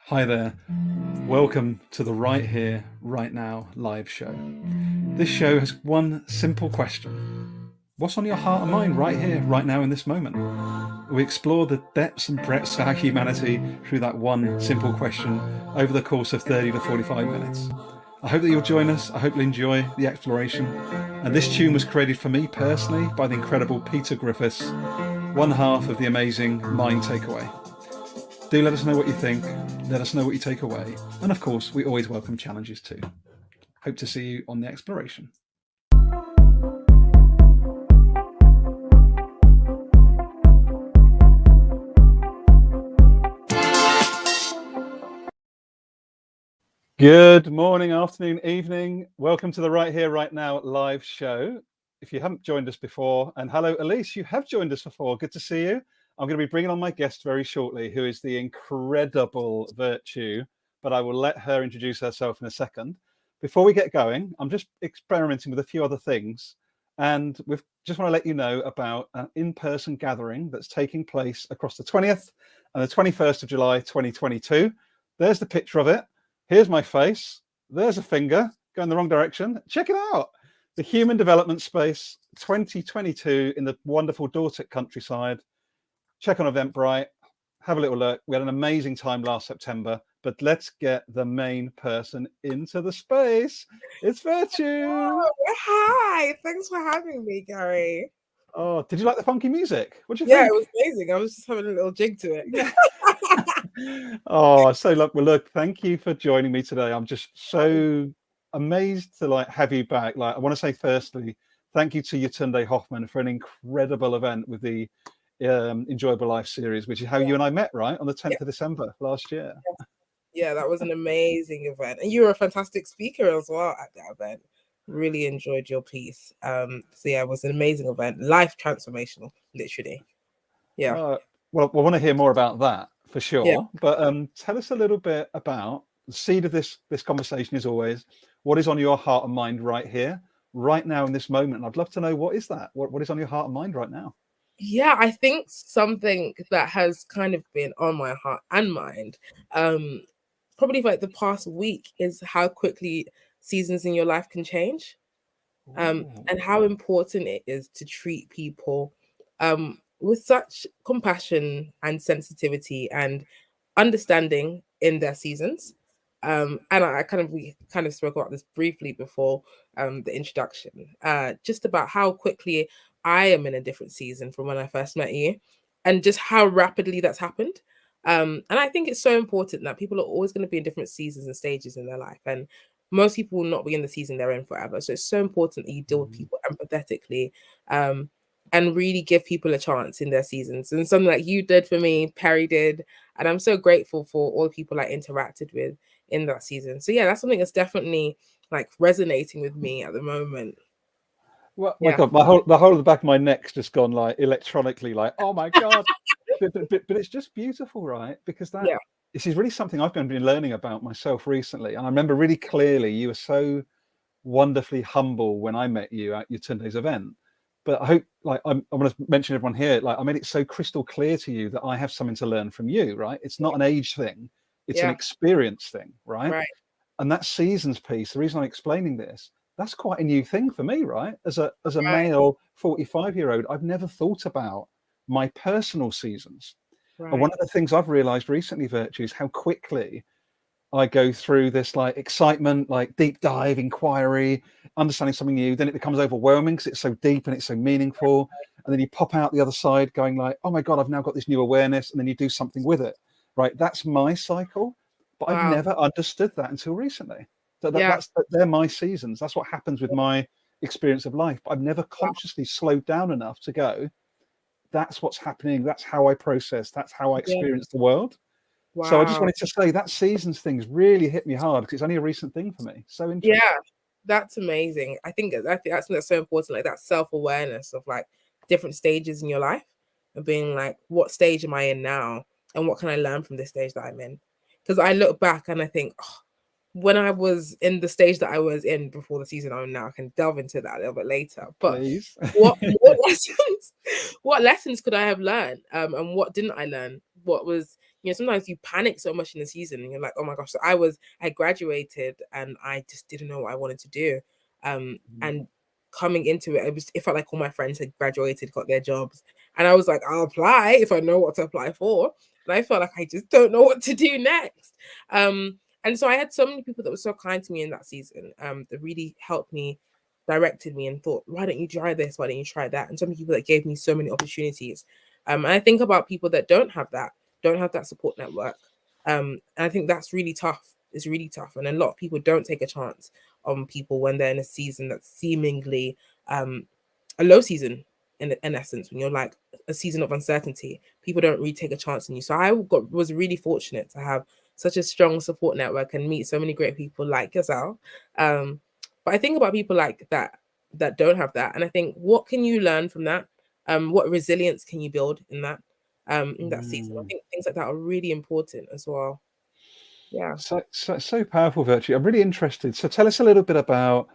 Hi there. Welcome to the Right Here, Right Now live show. This show has one simple question. What's on your heart and mind right here, right now in this moment? We explore the depths and breadths of our humanity through that one simple question over the course of 30 to 45 minutes. I hope that you'll join us. I hope you'll enjoy the exploration. And this tune was created for me personally by the incredible Peter Griffiths, one half of the amazing Mind Takeaway. Do let us know what you think. Let us know what you take away. And of course, we always welcome challenges too. Hope to see you on the exploration. Good morning, afternoon, evening. Welcome to the Right Here, Right Now live show. If you haven't joined us before, and hello, Elise, you have joined us before. Good to see you. I'm going to be bringing on my guest very shortly, who is the incredible Virtue, but I will let her introduce herself in a second. Before we get going, I'm just experimenting with a few other things, and we just want to let you know about an in-person gathering that's taking place across the 20th and the 21st of July, 2022. There's the picture of it. Here's my face. There's a finger going the wrong direction. Check it out. The Human Development Space 2022 in the wonderful Dorset countryside. Check on Eventbrite. Have a little look. We had an amazing time last September, but let's get the main person into the space. It's Virtue. Oh, hi. Thanks for having me, Gary. Oh, did you like the funky music? What do you Yeah, think? it was amazing. I was just having a little jig to it. Yeah. Oh, so look, thank you for joining me today. I'm just so amazed to have you back. I want to say firstly, thank you to Yetunde Hoffman for an incredible event with the Enjoyable Life series, which is how you and I met, right? On the 10th of December last year. Yeah, that was an amazing event. And you were a fantastic speaker as well at that event. Really enjoyed your piece. So yeah, it was an amazing event. Life transformational, literally. Yeah. Well, we want to hear more about that for sure. Yeah. But tell us a little bit about the seed of this conversation is always what is on your heart and mind right here, right now in this moment. And I'd love to know what is that? What is on your heart and mind right now? Yeah, I think something that has kind of been on my heart and mind, probably for the past week, is how quickly seasons in your life can change. And how important it is to treat people with such compassion and sensitivity and understanding in their seasons. And we kind of spoke about this briefly before the introduction, just about how quickly I am in a different season from when I first met you, and just how rapidly that's happened. And I think it's so important that people are always going to be in different seasons and stages in their life, and most people will not be in the season they're in forever. So it's so important that you deal with people empathetically, and really give people a chance in their seasons. And something like you did for me, Perry did, and I'm so grateful for all the people I interacted with in that season. So yeah, that's something that's definitely resonating with me at the moment. Well, my God, the whole of the back of my neck's just gone electronically, oh my God. but it's just beautiful, right? Because this is really something I've been learning about myself recently. And I remember really clearly you were so wonderfully humble when I met you at Yetunde's event. But I hope, I want to mention everyone here, I made it so crystal clear to you that I have something to learn from you, right? It's not an age thing, it's an experience thing, right? And that seasons piece, the reason I'm explaining this, that's quite a new thing for me, right? As a male 45-year-old, I've never thought about my personal seasons. And one of the things I've realized recently, Virtue, is how quickly I go through this excitement, deep dive inquiry, understanding something new. Then it becomes overwhelming because it's so deep and it's so meaningful. And then you pop out the other side going oh my God, I've now got this new awareness. And then you do something with it, right? That's my cycle. But I've never understood that until recently. They're my seasons. That's what happens with my experience of life. But I've never consciously slowed down enough to go, that's what's happening. That's how I process. That's how I experience the world. Wow. So I just wanted to say that seasons things really hit me hard because it's only a recent thing for me. So interesting. Yeah, that's amazing. I think that's so important, that self-awareness of different stages in your life and being what stage am I in now and what can I learn from this stage that I'm in? Because I look back and I think, when I was in the stage that I was in before the season I'm in now, I can delve into that a little bit later. But please, what lessons could I have learned? And what didn't I learn? What was, sometimes you panic so much in the season and you're like, oh my gosh. So I graduated and I just didn't know what I wanted to do. And coming into it felt like all my friends had graduated, got their jobs. And I was like, I'll apply if I know what to apply for. And I felt like I just don't know what to do next. And so I had so many people that were so kind to me in that season, that really helped me, directed me, and thought, why don't you try this? Why don't you try that? And so many people that gave me so many opportunities. And I think about people that don't have that support network. And I think that's really tough. It's really tough. And a lot of people don't take a chance on people when they're in a season that's seemingly a low season in essence, when you're like a season of uncertainty. People don't really take a chance on you. So I was really fortunate to have such a strong support network and meet so many great people like yourself. But I think about people like that don't have that, and I think, what can you learn from that? What resilience can you build in that season? I think things like that are really important as well. Yeah. So powerful, Virtue. I'm really interested. So tell us a little bit about,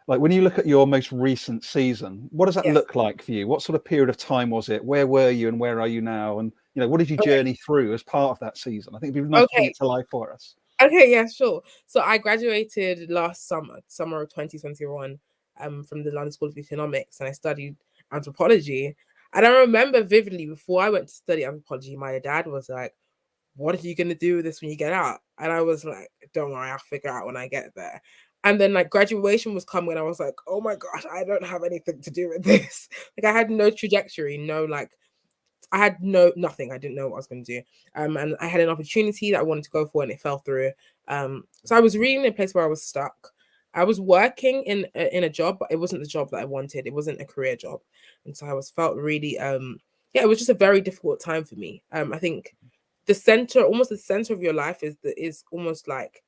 like, when you look at your most recent season, what does that look like for you? What sort of period of time was it? Where were you and where are you now? And, what did you journey through as part of that season? I think it'd be nice to bring it to life for us. Okay, yeah, sure. So I graduated last summer of 2021, from the London School of Economics, and I studied anthropology. And I remember vividly, before I went to study anthropology, my dad was like, what are you going to do with this when you get out? And I was like, don't worry, I'll figure out when I get there. And then like graduation was coming and I was like, oh my gosh, I don't have anything to do with this. Like I had no trajectory, I had nothing. I didn't know what I was going to do. And I had an opportunity that I wanted to go for and it fell through. So I was really in a place where I was stuck. I was working in a job, but it wasn't the job that I wanted. It wasn't a career job. And so I felt really, it was just a very difficult time for me. I think almost the center of your life is almost like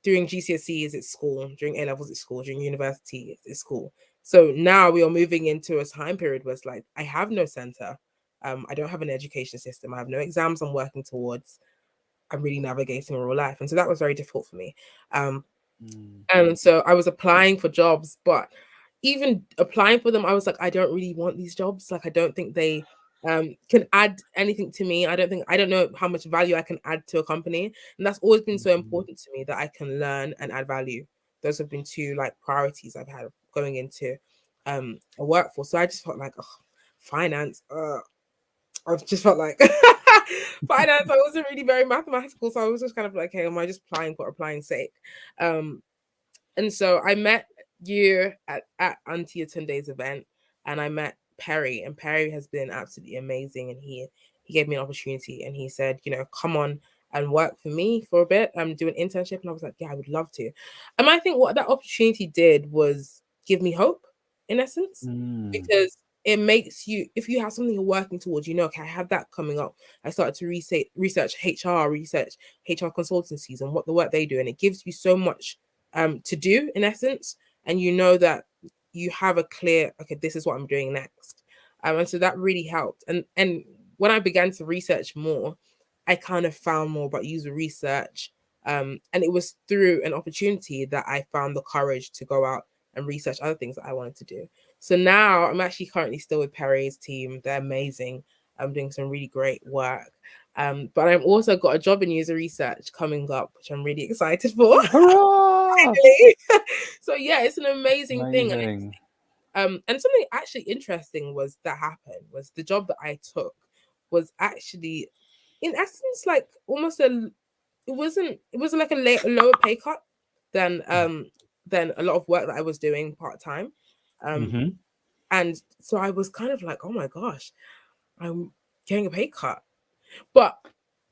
during GCSEs, it's school, during A levels, it's school, during university, it's school. So now we are moving into a time period where it's like, I have no center. I don't have an education system. I have no exams I'm working towards. I'm really navigating real life. And so that was very difficult for me. And so I was applying for jobs, but even applying for them, I was like, I don't really want these jobs. Like, I don't think they can add anything to me. I don't know how much value I can add to a company. And that's always been so important to me, that I can learn and add value. Those have been two like priorities I've had going into a workforce. So I just felt like, finance. I've just felt like finance. I wasn't really very mathematical, so I was just kind of like, hey, am I just applying for applying's sake? And so I met you at Auntie Yetunde's event, and I met Perry, and Perry has been absolutely amazing. And he gave me an opportunity, and he said, come on and work for me for a bit. Do an internship, and I was like, yeah, I would love to. And I think what that opportunity did was give me hope, in essence, because it makes you, if you have something you're working towards, okay, I have that coming up. I started to research HR consultancies and what the work they do, and it gives you so much to do, in essence, and that you have a clear, okay, this is what I'm doing next. And so that really helped. And when I began to research more, I kind of found more about user research. And it was through an opportunity that I found the courage to go out and research other things that I wanted to do. So now I'm actually currently still with Perry's team. They're amazing. I'm doing some really great work. But I've also got a job in user research coming up, which I'm really excited for. Hurrah! So yeah, it's an amazing thing. And something actually interesting was the job that I took was actually, in essence, like almost it was like a lower pay cut than a lot of work that I was doing part-time. And so I was kind of like, oh my gosh, I'm getting a pay cut. But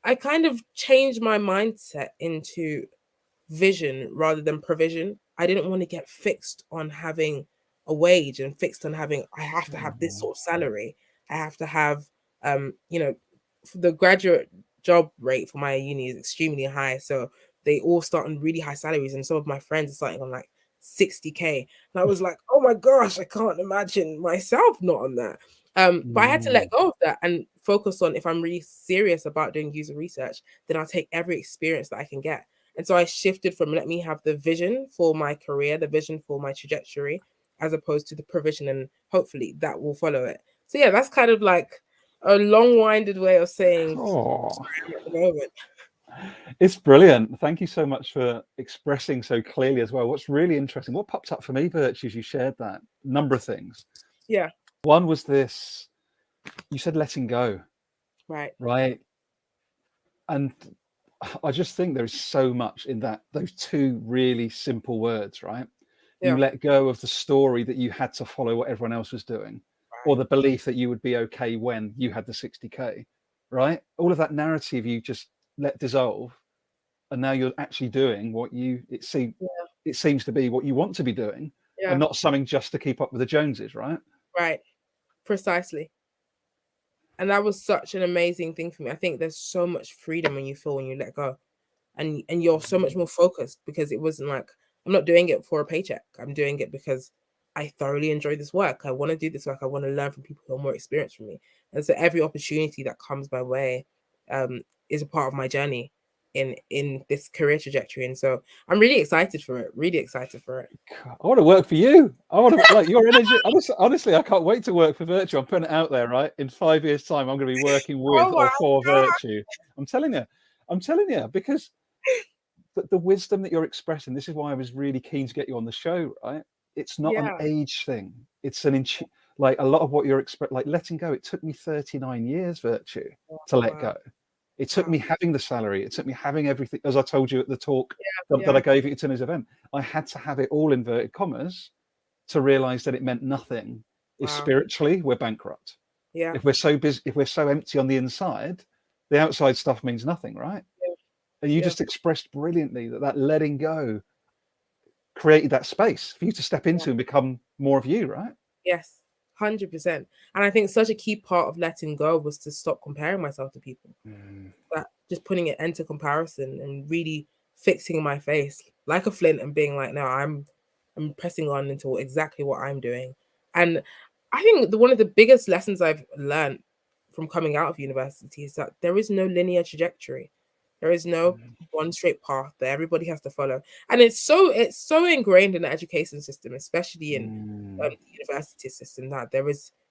I kind of changed my mindset into vision rather than provision. I didn't want to get fixed on having a wage and fixed on having, I have to have this sort of salary. I have to have, the graduate job rate for my uni is extremely high. So they all start on really high salaries. And some of my friends are starting on like 60K. And I was like, oh my gosh, I can't imagine myself not on that. But I had to let go of that and focus on, if I'm really serious about doing user research, then I'll take every experience that I can get. And so I shifted from, let me have the vision for my career, the vision for my trajectory, as opposed to the provision, and hopefully that will follow it. So yeah, that's kind of like a long-winded way of saying Oh, at the moment. it's brilliant. Thank you so much for expressing so clearly as well. What's really interesting, what popped up for me, Virtue, as you shared that number of things. Yeah. One was this, you said letting go. Right. And I just think there is so much in that, those two really simple words, right? You let go of the story that you had to follow what everyone else was doing, or the belief that you would be okay when you had the 60K, right? All of that narrative you just let dissolve, and now you're actually doing what it seems to be what you want to be doing, and not something just to keep up with the Joneses, right? Right. Precisely. And that was such an amazing thing for me. I think there's so much freedom when you let go, and you're so much more focused, because it wasn't like, I'm not doing it for a paycheck. I'm doing it because I thoroughly enjoy this work. I want to do this work. I want to learn from people who are more experienced from me. And so every opportunity that comes my way is a part of my journey in this career trajectory. And so I'm really excited for it. Really excited for it. I want to work for you. I want to, like, your energy. Honestly, I can't wait to work for Virtue. I'm putting it out there, right? In 5 years' time, I'm going to be working with or for Virtue. I'm telling you, because the wisdom that you're expressing, this is why I was really keen to get you on the show, right? It's not an age thing. It's like a lot of what you're expressing, like letting go. It took me 39 years, Virtue, to let go. It took me having the salary. It took me having everything, as I told you at the talk that I gave at Yetunde's event. I had to have it all, inverted commas, to realize that it meant nothing if spiritually we're bankrupt. If we're so busy, if we're so empty on the inside, the outside stuff means nothing, right? And you just expressed brilliantly that letting go created that space for you to step into and become more of you, right? Yes, 100%. And I think such a key part of letting go was to stop comparing myself to people. That just putting it into comparison and really fixing my face like a flint and being like, no, I'm pressing on into exactly what I'm doing. And I think one of the biggest lessons I've learned from coming out of university is that there is no linear trajectory. There is no one straight path that everybody has to follow. And it's so ingrained in the education system, especially in the university system, that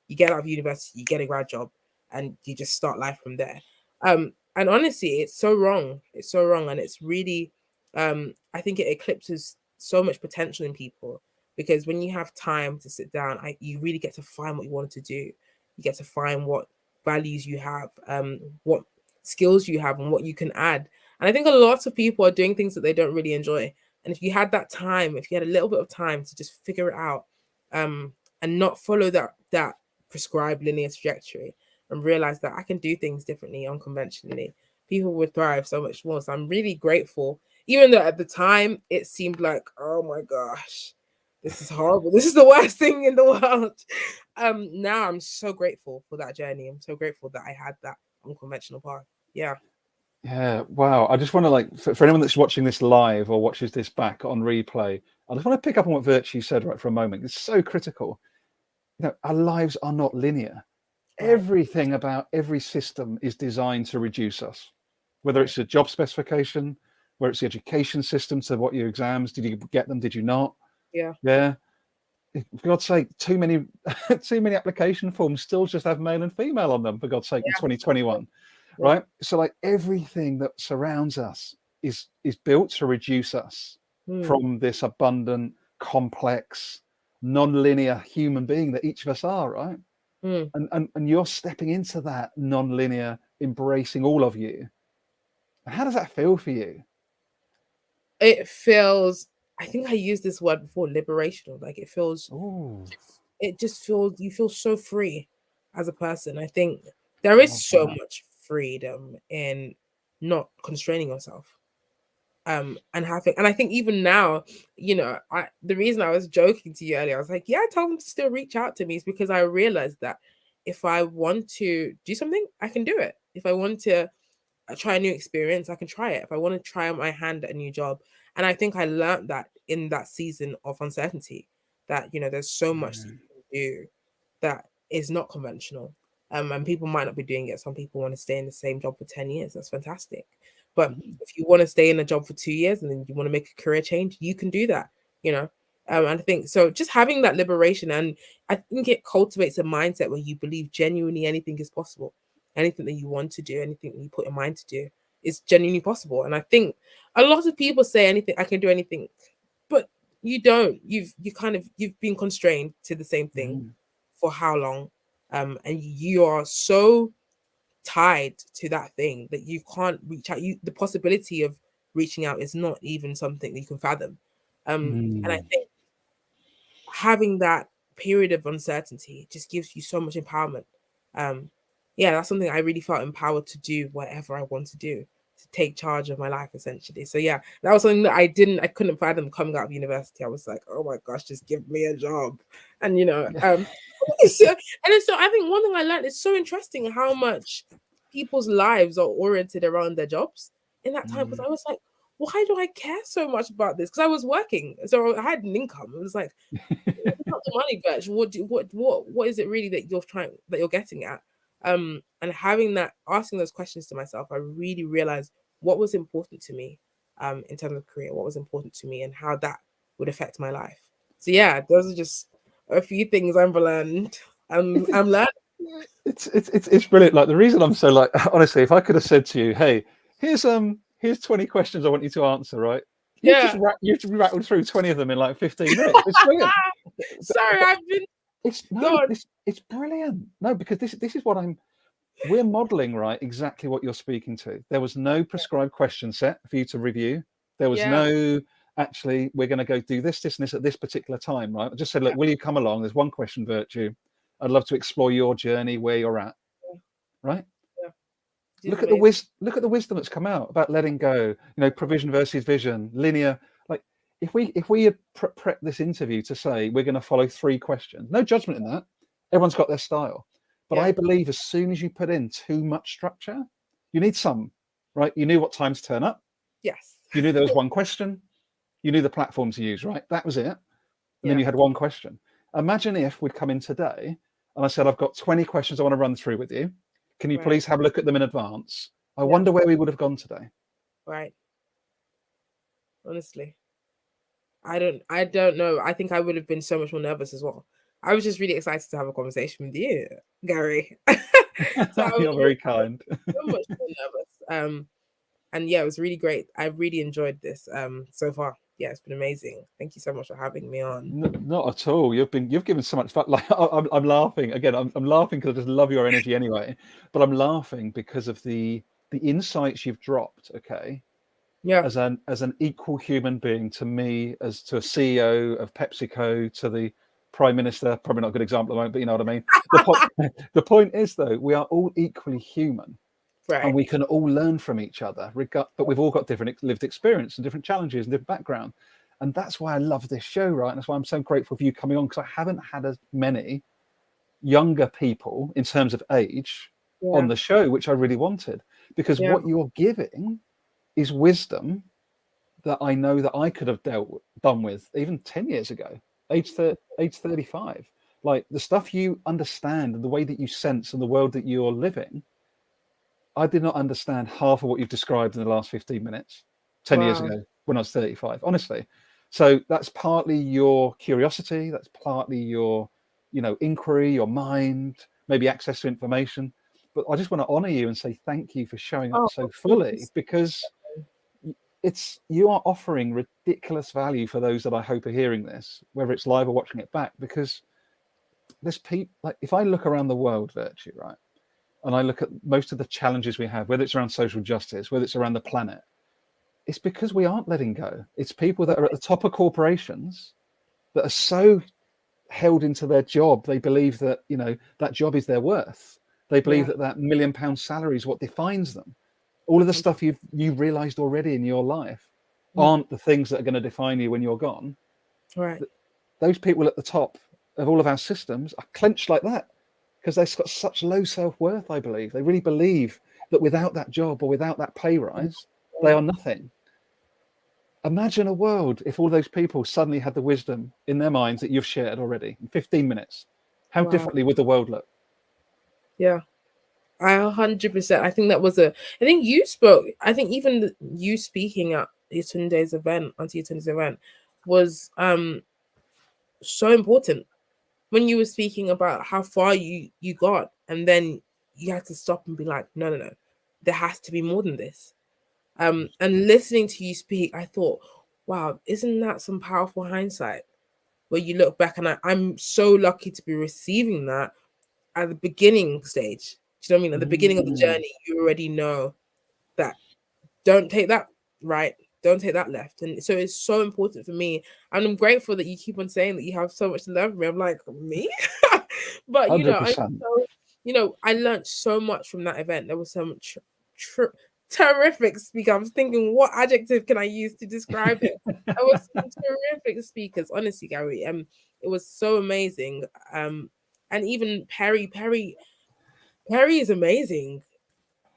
you get out of university, you get a grad job, and you just start life from there. And honestly, it's so wrong. It's so wrong. And it's really, I think it eclipses so much potential in people, because when you have time to sit down, you really get to find what you want to do. You get to find what values you have, what skills you have, and what you can add. And I think a lot of people are doing things that they don't really enjoy. And if you had that time, if you had a little bit of time to just figure it out, and not follow that prescribed linear trajectory, and realize that I can do things differently, unconventionally, people would thrive so much more. So I'm really grateful, even though at the time it seemed like, oh my gosh, this is horrible. This is the worst thing in the world. Now I'm so grateful for that journey. I'm so grateful that I had that unconventional path. Yeah. Wow. I just want to, like, for anyone that's watching this live or watches this back on replay, I just want to pick up on what Virtue said right for a moment. It's so critical. Our lives are not linear. Everything about every system is designed to reduce us, whether it's a job specification, whether it's the education system, so what your exams, did you get them, did you not? For God's sake, too many application forms still just have male and female on them, for God's sake, in 2021. Right? So, like, everything that surrounds us is built to reduce us from this abundant, complex, non-linear human being that each of us are, right? And you're stepping into that non-linear, embracing all of you. How does that feel for you? It feels, I think I used this word before, liberational. Like, it feels, it just feels, you feel so free as a person. I think there is so much freedom in not constraining yourself. And I think even now, the reason I was joking to you earlier, I was like, yeah, tell them to still reach out to me, is because I realized that if I want to do something, I can do it. If I want to try a new experience, I can try it. If I want to try my hand at a new job. And I think I learned that in that season of uncertainty, that, there's so much that you can do that is not conventional. And people might not be doing it. Some people want to stay in the same job for 10 years. That's fantastic. But if you want to stay in a job for 2 years and then you want to make a career change, you can do that, And I think so, just having that liberation, and I think it cultivates a mindset where you believe genuinely anything is possible. anything that you want to do, anything that you put your mind to do is genuinely possible. And I think a lot of people say anything, I can do anything, but you don't. You've been constrained to the same thing for how long? And you are so tied to that thing that you can't reach out. The possibility of reaching out is not even something that you can fathom. And I think having that period of uncertainty just gives you so much empowerment. Yeah, that's something I really felt empowered to do whatever I want to do, to take charge of my life essentially. So yeah, that was something that I couldn't fathom coming out of university. I was like, oh my gosh, just give me a job. And so I think one thing I learned is so interesting how much people's lives are oriented around their jobs in that time. Because I was like, why do I care so much about this? Because I was working, so I had an income. It was like, it's not the money, Birch. What is it really that you're getting at? And asking those questions to myself, I really realized what was important to me, in terms of career, what was important to me, and how that would affect my life. So yeah, those are just a few things I've learned. I'm learning. It's brilliant. Like, the reason I'm so, like, honestly, if I could have said to you, hey, here's 20 questions I want you to answer, right? Yeah. You've rattled through 20 of them in like 15 minutes. It's brilliant. Sorry, I've been. It's brilliant. No, because this is what we're modeling, right, exactly what you're speaking to. There was no prescribed question set for you to review. There was no, actually, we're going to go do this, and this at this particular time, right? I just said, look, will you come along? There's one question, Virtue. I'd love to explore your journey, where you're at, right? Look at the wisdom that's come out about letting go. Provision versus vision, linear. Like, if we had prepped this interview to say we're going to follow 3 questions, no judgment in that. Everyone's got their style, but I believe as soon as you put in too much structure, you need some, right? You knew what time to turn up. Yes. You knew there was one question. You knew the platform to use, right? That was it. And then you had one question. Imagine if we'd come in today and I said, I've got 20 questions I want to run through with you. Can you please have a look at them in advance? I wonder where we would have gone today. Right. Honestly, I don't know. I think I would have been so much more nervous as well. I was just really excited to have a conversation with you, Gary. You're very kind. So much more nervous. And yeah, it was really great. I really enjoyed this so far. Yeah, it's been amazing. Thank you so much for having me on. Not at all. You've given so much fun. Like, I'm laughing again. I'm laughing because I just love your energy anyway. But I'm laughing because of the insights you've dropped. Okay. Yeah. As an equal human being to me, as to a CEO of PepsiCo, to the Prime Minister. Probably not a good example at the moment, but you know what I mean. The point is, though, we are all equally human. Right. And we can all learn from each other, but we've all got different lived experience and different challenges and different background. And that's why I love this show, right? And that's why I'm so grateful for you coming on, because I haven't had as many younger people in terms of age on the show, which I really wanted. Because what you're giving is wisdom that I know that I could have done with even 10 years ago, age 35. Like, the stuff you understand and the way that you sense and the world that you're living, I did not understand half of what you've described in the last 15 minutes 10 years ago when I was 35, honestly. So that's partly your curiosity, that's partly your, inquiry, your mind, maybe access to information. But I just want to honor you and say thank you for showing up so fully, because you are offering ridiculous value for those that I hope are hearing this, whether it's live or watching it back. Because there's people, like, if I look around the world, Virtue, right, and I look at most of the challenges we have, whether it's around social justice, whether it's around the planet, it's because we aren't letting go. It's people that are at the top of corporations that are so held into their job. They believe that, that job is their worth. They believe that £1 million salary is what defines them. All of the stuff you've realized already in your life aren't the things that are going to define you when you're gone. Right. Those people at the top of all of our systems are clenched like that, because they've got such low self-worth, I believe. They really believe that without that job or without that pay rise, they are nothing. Imagine a world if all those people suddenly had the wisdom in their minds that you've shared already in 15 minutes. How differently would the world look? Yeah, I 100%. I think that was I think you spoke, I think even you speaking at Yetunde's event, Auntie Yetunde's event, was so important when you were speaking about how far you got, and then you have to stop and be like, no, there has to be more than this. And listening to you speak, I thought, wow, isn't that some powerful hindsight? Where you look back, and I'm so lucky to be receiving that at the beginning stage. Do you know what I mean? At the beginning of the journey, you already know that don't take that right, don't take that left. And so it's so important for me. And I'm grateful that you keep on saying that you have so much to learn from me. I'm like, me? But, you know, I'm 100%. so, you know, I learned so much from that event. There was some terrific speaker. I was thinking, what adjective can I use to describe it? There was some terrific speakers, honestly, Gary. It was so amazing. And even Perry is amazing.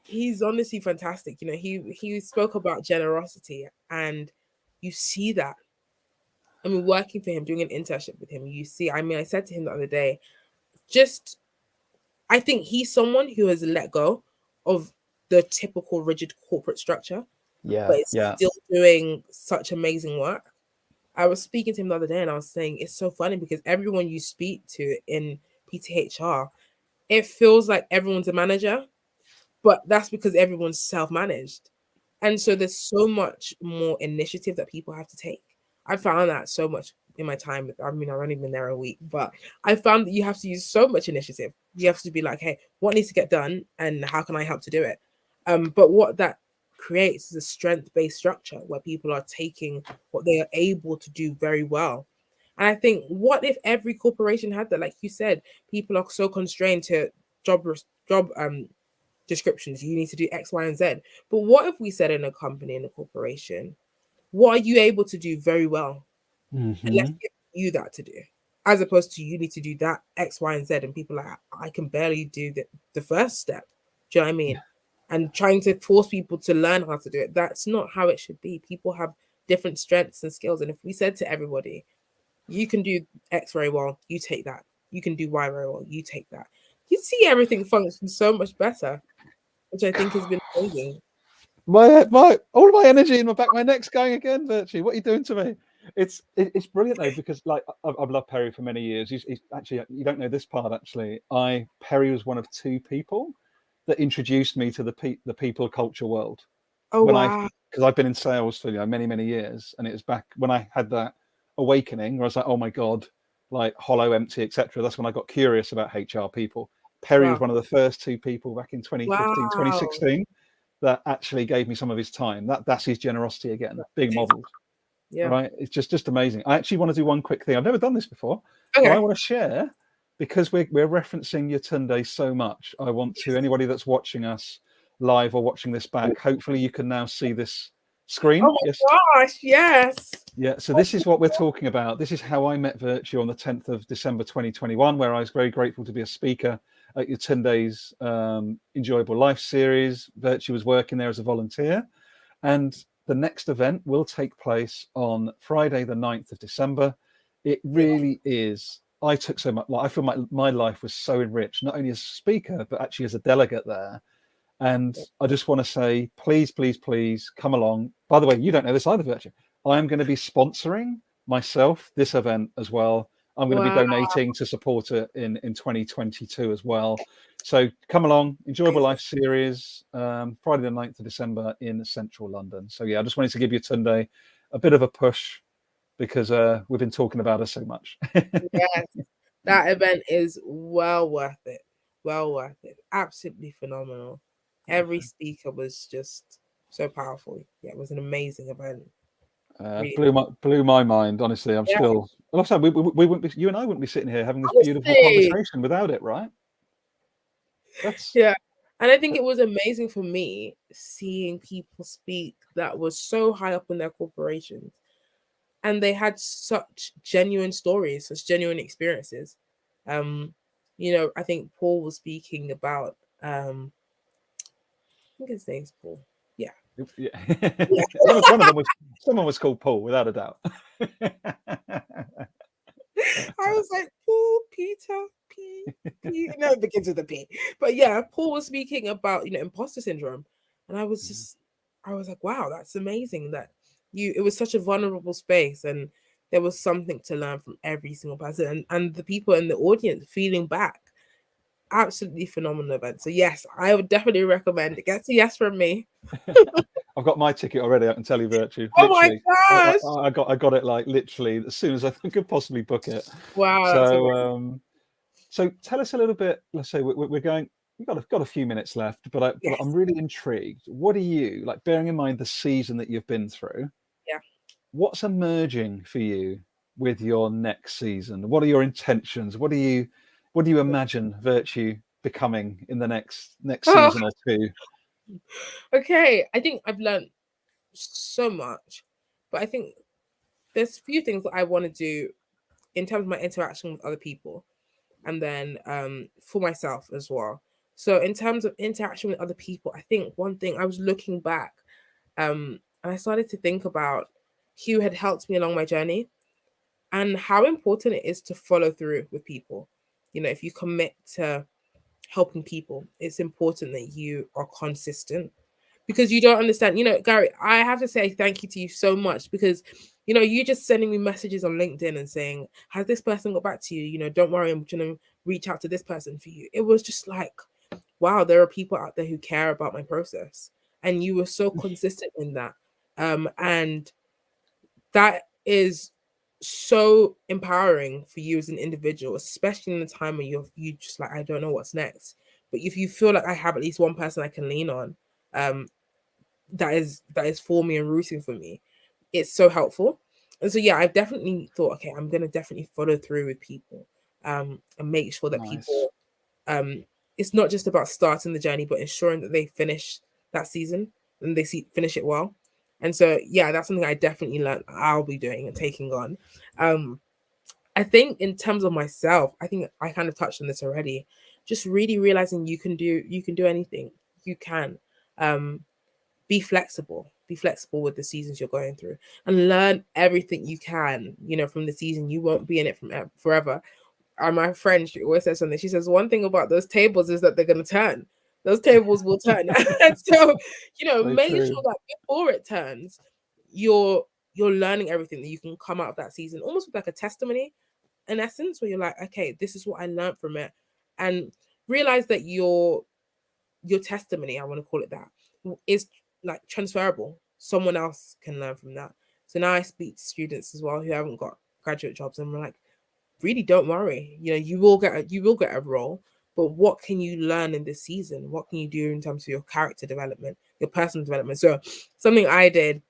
He's honestly fantastic. You know, he spoke about generosity, and you see that. I mean, working for him, doing an internship with him, you see. I mean, I said to him the other day, I think he's someone who has let go of the typical rigid corporate structure, but is still doing such amazing work. I was speaking to him the other day, and I was saying it's so funny because everyone you speak to in PTHR, it feels like everyone's a manager, but that's because everyone's self-managed. And so there's so much more initiative that people have to take. I found that so much in my time. I mean, I've only been there a week, but I found that you have to use so much initiative. You have to be like, hey, what needs to get done and how can I help to do it? But what that creates is a strength-based structure where people are taking what they are able to do very well. And I think, what if every corporation had that? Like you said, people are so constrained to job descriptions. You need to do X, Y, and Z. But what if we said in a company, in a corporation, what are you able to do very well? And let's give you that to do. As opposed to you need to do that X, Y, and Z. And people are like, I can barely do the first step. Do you know what I mean? And trying to force people to learn how to do it. That's not how it should be. People have different strengths and skills. And if we said to everybody, you can do X very well, you take that. You can do Y very well, you take that. You see everything function so much better, which I think has been amazing. My all my energy in my back, my neck's going again. Virtually, what are you doing to me? It's brilliant though, because like I've loved Perry for many years. He's actually, you don't know this part actually. Perry was one of two people that introduced me to the people culture world. Oh wow! Because I've been in sales for many years, and it was back when I had that awakening where I was like, oh my god, like hollow, empty, etc. That's when I got curious about HR people. Perry was one of the first two people back in 2015, 2016 that actually gave me some of his time. That's his generosity again, being modelled. Yeah. Right? It's just amazing. I actually want to do one quick thing. I've never done this before, Okay. but I want to share, because we're referencing Yetunde so much. I want to, anybody that's watching us live or watching this back, hopefully you can now see this screen. Oh my gosh, yes. Yeah, so this is what we're talking about. This is how I met Virtue on the 10th of December 2021, where I was very grateful to be a speaker at Yetunde's Enjoyable Life series. Virtue was working there as a volunteer. And the next event will take place on Friday, the 9th of December. It really is. I took so much, I feel my life was so enriched, not only as a speaker, but actually as a delegate there. And I just want to say, please, please, please come along. By the way, you don't know this either, Virtue. I am going to be sponsoring myself this event as well. I'm going to be donating to support it in 2022 as well. So come along, Enjoyable Life series, Friday the 9th of December in central London. So yeah, I just wanted to give Yetunde a bit of a push, because we've been talking about her so much. Yes, that event is well worth it. Well worth it. Absolutely phenomenal. Every speaker was just so powerful. Yeah, it was an amazing event. Blew my mind. Honestly, I'm still. Also, we wouldn't be, you and I wouldn't be sitting here having this beautiful conversation without it, right? Yeah, and I think it was amazing for me seeing people speak that was so high up in their corporations, and they had such genuine stories, such genuine experiences. You know, I think Paul was speaking about. I think his name's Paul. Yeah. Someone was called Paul, without a doubt. I was like, Paul, Peter, P. No, it begins with a P. But yeah, Paul was speaking about, imposter syndrome. And I was like, wow, that's amazing that it was such a vulnerable space, and there was something to learn from every single person, and the people in the audience feeling back absolutely phenomenal event. So yes, I would definitely recommend it. Gets a yes from me. I've got my ticket already. I can tell you, Virtue. Oh my Literally, gosh! I got it like literally as soon as I could possibly book it. Wow, that's So so tell us a little bit. Let's say we're going. We've got a few minutes left, but yes. I'm really intrigued. What are you like? Bearing in mind the season that you've been through, Yeah. what's emerging for you with your next season? What are your intentions? What do you imagine Virtue becoming in the next Oh, season or two? okay. I think I've learned so much, but I think there's a few things that I want to do in terms of my interaction with other people, and then for myself as well. So in terms of interaction with other people, I think one thing I was looking back, and I started to think about who had helped me along my journey and how important it is to follow through with people. You know, if you commit to helping people, it's important that you are consistent, because you don't understand. You know, Gary, I have to say thank you to you so much, because you know, you just sending me messages on LinkedIn and saying, has this person got back to you? You know, don't worry, I'm gonna reach out to this person for you. It was just like, wow, there are people out there who care about my process. And you were so consistent in that. And that is so empowering for you as an individual, especially in a time when you just like, I don't know what's next. But if you feel like I have at least one person I can lean on, um, that is for me and rooting for me, it's so helpful. And so yeah, I've definitely thought, okay, I'm gonna definitely follow through with people, and make sure that Nice. people, it's not just about starting the journey, but ensuring that they finish that season and they finish it well. And so yeah, that's something I definitely learned I'll be doing and taking on. I think in terms of myself, I think I kind of touched on this already. Just really realizing you can do anything. You can. Um, be flexible. Be flexible with the seasons you're going through and learn everything you can, you know, from the season. You won't be in it from forever. And my friend, she always says something. She says, one thing about those tables is that they're going to turn. Those tables will turn. And so, you know, So make sure true. that before it turns, you're learning everything that you can come out of that season, almost with like a testimony in essence, where you're like, okay, this is what I learned from it. And realize that your testimony, I want to call it that, is like transferable. Someone else can learn from that. So now I speak to students as well who haven't got graduate jobs, and we're like, really don't worry. You know, you will get a role, but what can you learn in this season? What can you do in terms of your character development, your personal development? So something I did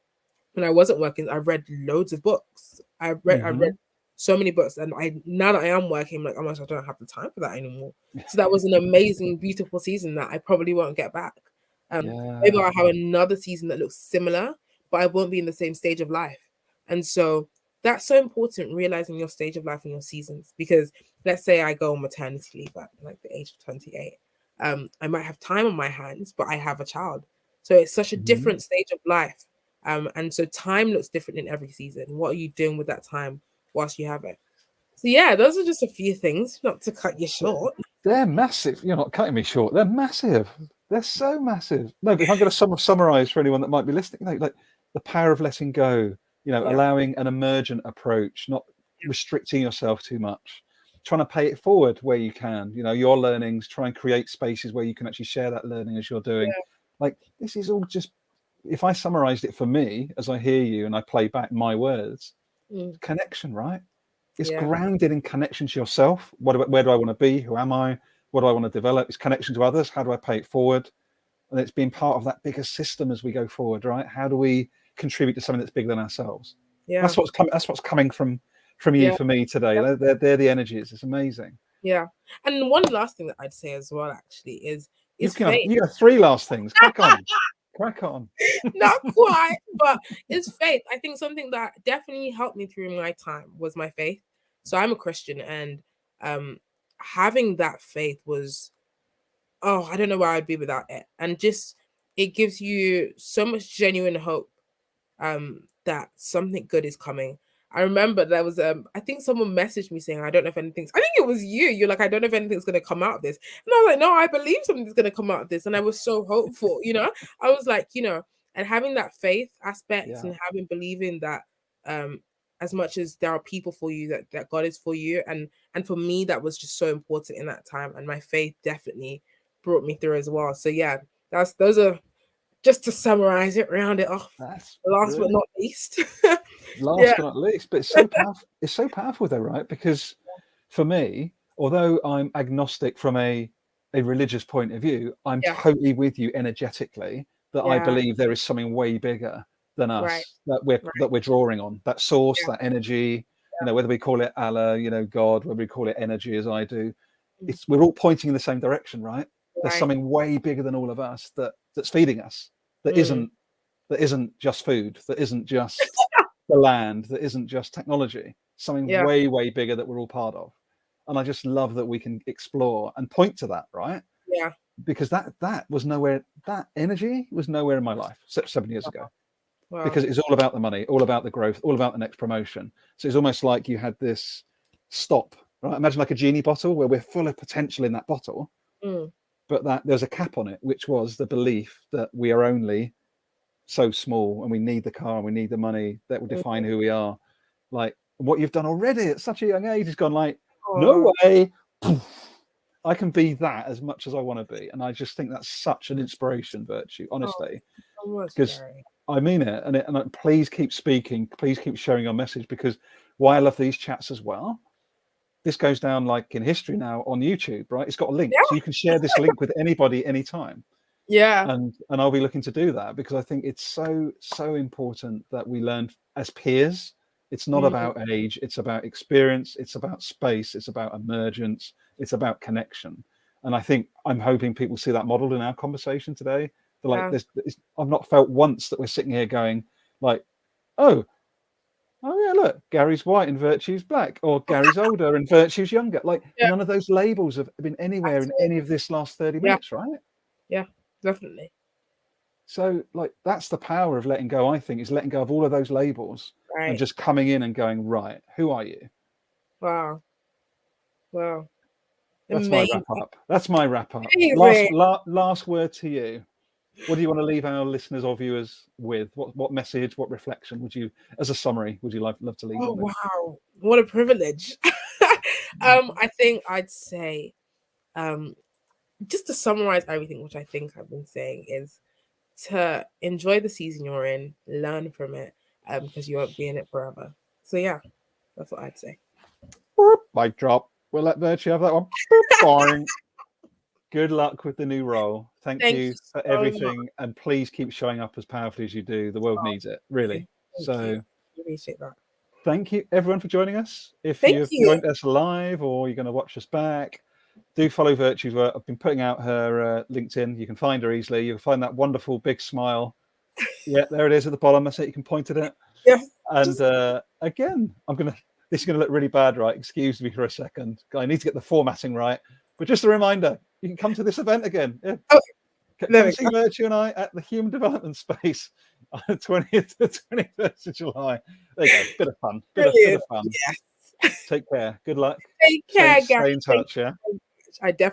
when I wasn't working, I read loads of books. I read Mm-hmm. so many books, and I now that I am working, I'm like, oh my gosh, I don't have the time for that anymore. So that was an amazing, beautiful season that I probably won't get back. Maybe Yeah. I'll have another season that looks similar, but I won't be in the same stage of life. And so that's so important, realizing your stage of life and your seasons. Because let's say I go on maternity leave at like the age of 28. I might have time on my hands, but I have a child. So it's such a Mm-hmm. different stage of life. And so time looks different in every season. What are you doing with that time whilst you have it? So yeah, those are just a few things, not to cut you short. They're massive. You're not cutting me short. They're massive. They're so massive. No, but if I'm going to summarize for anyone that might be listening, like the power of letting go, Yeah, allowing an emergent approach, not restricting yourself too much, trying to pay it forward where you can, your learnings, try and create spaces where you can actually share that learning as you're doing. yeah, Like, this is all just, if I summarized it for me, as I hear you and I play back my words, mm, connection, right? It's yeah, grounded in connection to yourself. Where do I want to be? Who am I? What do I want to develop? It's connection to others. How do I pay it forward? And it's being part of that bigger system as we go forward, right? How do we contribute to something that's bigger than ourselves? yeah, That's what's coming. That's what's coming from you yeah, for me today. They're the energies. It's amazing. yeah. And one last thing that I'd say as well, actually, is You've got faith. you got three last things. Crack on. Crack on. Not quite, but it's faith. I think something that definitely helped me through my time was my faith. So I'm a Christian, and having that faith was, oh, I don't know where I'd be without it. And just it gives you so much genuine hope, that something good is coming. I remember there was I think someone messaged me saying, I don't know if anything's, I think it was you. You're like, I don't know if anything's gonna come out of this. And I was like, no, I believe something's gonna come out of this. And I was so hopeful, I was like, and having that faith aspect Yeah. and having believing that as much as there are people for you, that God is for you. And for me, that was just so important in that time. And my faith definitely brought me through as well. So yeah, those are, just to summarize it, round it off. That's last but not least. Last but not least, but it's so powerful. It's so powerful though, right? Because for me, although I'm agnostic from a religious point of view, I'm totally with you energetically that I believe there is something way bigger than us that we're drawing on, that source, that energy, you know, whether we call it Allah, you know, God, whether we call it energy as I do, we're all pointing in the same direction, right? There's something way bigger than all of us that's feeding us, that isn't just food, that isn't just the land, that isn't just technology, something way bigger that we're all part of. And I just love that we can explore and point to that, right? Yeah. Because that was nowhere, that energy was nowhere in my life 7 years ago. Wow. Because it's all about the money, all about the growth, all about the next promotion. So it's almost like you had this stop, right? Imagine like a genie bottle where we're full of potential in that bottle, but that there's a cap on it, which was the belief that we are only so small and we need the car and we need the money that will define who we are. Like what you've done already at such a young age has gone like, no way, I can be that as much as I want to be. And I just think that's such an inspiration, Virtue, honestly, because I mean it. And please keep speaking, please keep sharing your message, because why I love these chats as well, this goes down like in history now on YouTube, right? It's got a link, so you can share this link with anybody anytime. And I'll be looking to do that, because I think it's so important that we learn as peers. It's not about age, it's about experience, it's about space, it's about emergence, it's about connection. And I think I'm hoping people see that modeled in our conversation today. They're like, I've not felt once that we're sitting here going like, oh yeah, look, Gary's white and Virtue's black, or Gary's older and Virtue's younger. Like none of those labels have been anywhere in any of this last 30 minutes, right? Yeah, definitely. So like that's the power of letting go, I think, is letting go of all of those labels and just coming in and going, right, who are you? Wow. That's my wrap up. That's my wrap up. Last word to you. What do you want to leave our listeners or viewers with? What message, what reflection would you, as a summary, would you love to leave them with? Wow, what a privilege. I think I'd say, just to summarize everything which I think I've been saying, is to enjoy the season you're in, learn from it, because you won't be in it forever. So yeah, that's what I'd say. Mic drop. We'll let Virtue have that one. Boring. Good luck with the new role. Thank you for everything, and please keep showing up as powerfully as you do. The world needs it, really. Thank you. Appreciate that. Thank you, everyone, for joining us. If you've joined us live or you're going to watch us back, do follow Virtue's work. I've been putting out her LinkedIn. You can find her easily. You'll find that wonderful big smile. Yeah, there it is at the bottom. That's it. You can point at it. Yeah. And again, this is going to look really bad, right? Excuse me for a second. I need to get the formatting right. But just a reminder, you can come to this event again. Yeah. Come see Virtue and I at the Human Development Space on the 20th to 21st of July. There you go. Bit of fun. Bit of fun. Yes. Take care. Good luck. Take care, Stay in touch, yeah? I definitely